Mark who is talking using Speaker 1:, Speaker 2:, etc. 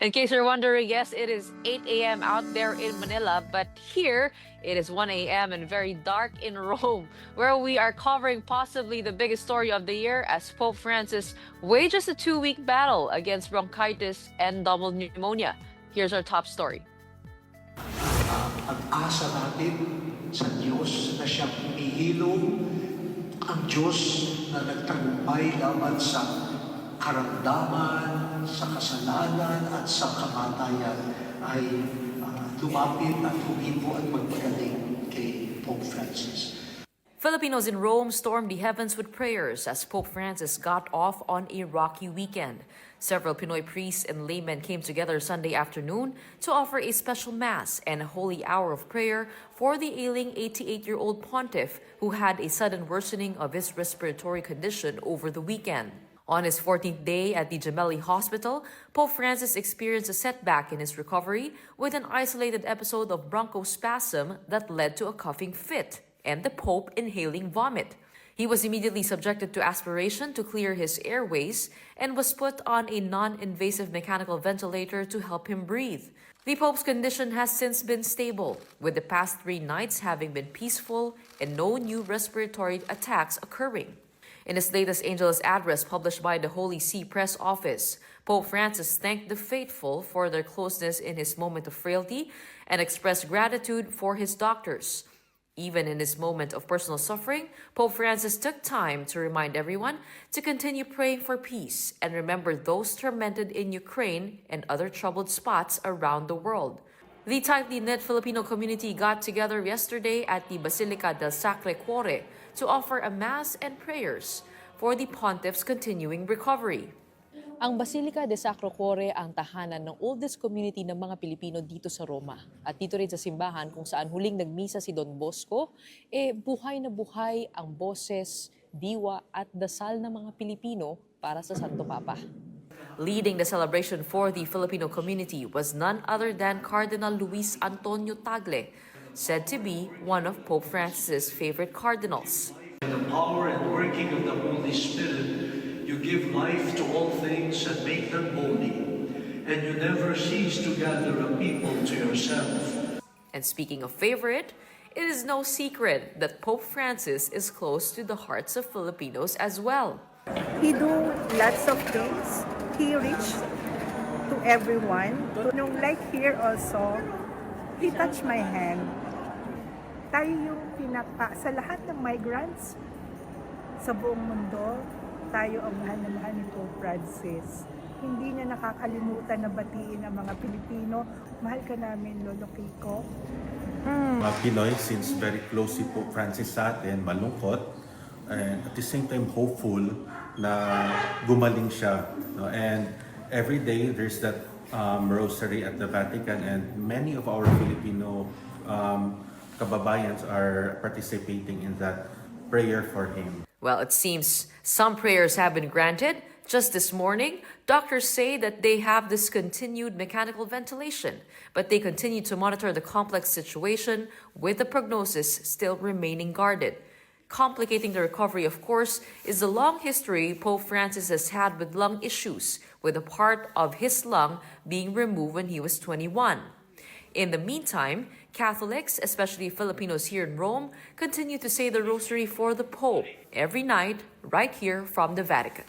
Speaker 1: In case you're wondering, yes, it is 8 a.m. out there in Manila, but here it is 1 a.m. and very dark in Rome, where we are covering possibly the biggest story of the year as Pope Francis wages a 2-week battle against bronchitis and double pneumonia. Here's our top story.
Speaker 2: Pag-asa natin sa Diyos na siyang humihilom, ang Diyos na nagtagumpay laban sa karamdaman, sa kasalanan at sa kamatayan ay lumapit at humipo at magpagaling kay Pope Francis.
Speaker 1: Filipinos in Rome stormed the heavens with prayers as Pope Francis got off on a rocky weekend. Several Pinoy priests and laymen came together Sunday afternoon to offer a special mass and a holy hour of prayer for the ailing 88-year-old pontiff who had a sudden worsening of his respiratory condition over the weekend. On his 14th day at the Gemelli Hospital, Pope Francis experienced a setback in his recovery with an isolated episode of bronchospasm that led to a coughing fit and the Pope inhaling vomit. He was immediately subjected to aspiration to clear his airways and was put on a non-invasive mechanical ventilator to help him breathe. The Pope's condition has since been stable, with the past 3 nights having been peaceful and no new respiratory attacks occurring. In his latest Angelus address published by the Holy See Press Office, Pope Francis thanked the faithful for their closeness in his moment of frailty and expressed gratitude for his doctors. Even in his moment of personal suffering, Pope Francis took time to remind everyone to continue praying for peace and remember those tormented in Ukraine and other troubled spots around the world. The tightly knit Filipino community got together yesterday at the Basilica del Sacre Cuore to offer a mass and prayers for the pontiff's continuing recovery.
Speaker 3: Ang Basilica de Sacro Cuore ang tahanan ng oldest community ng mga Pilipino dito sa Roma. At dito rin sa simbahan kung saan huling nagmisa si Don Bosco, buhay na buhay ang boses, diwa at dasal ng mga Pilipino para sa Santo Papa.
Speaker 1: Leading the celebration for the Filipino community was none other than Cardinal Luis Antonio Tagle, said to be one of Pope Francis's favorite cardinals.
Speaker 2: The power and working of the Holy Spirit, you give life to all things and make them holy, and you never cease to gather a people to yourself.
Speaker 1: And speaking of favorite, it is no secret that Pope Francis is close to the hearts of Filipinos as well.
Speaker 4: He do lots of things. He reached to everyone. Nung like here also, he touched my hand. Tayo yung sa lahat ng migrants sa buong mundo, tayo ang mahal na mahal ni Pope Francis. Hindi niya nakakalimutan na batiin ang mga Pilipino. Mahal ka namin, Lolo Kiko.
Speaker 5: Mga Pinoy, since very close si Pope Francis sa atin, malungkot, and at the same time hopeful na gumaling siya. No? And every day there's that rosary at the Vatican, and many of our Filipino kababayans are participating in that prayer for him.
Speaker 1: Well, it seems some prayers have been granted. Just this morning, doctors say that they have discontinued mechanical ventilation, but they continue to monitor the complex situation with the prognosis still remaining guarded. Complicating the recovery, of course, is the long history Pope Francis has had with lung issues, with a part of his lung being removed when he was 21. In the meantime, Catholics, especially Filipinos here in Rome, continue to say the rosary for the Pope every night right here from the Vatican.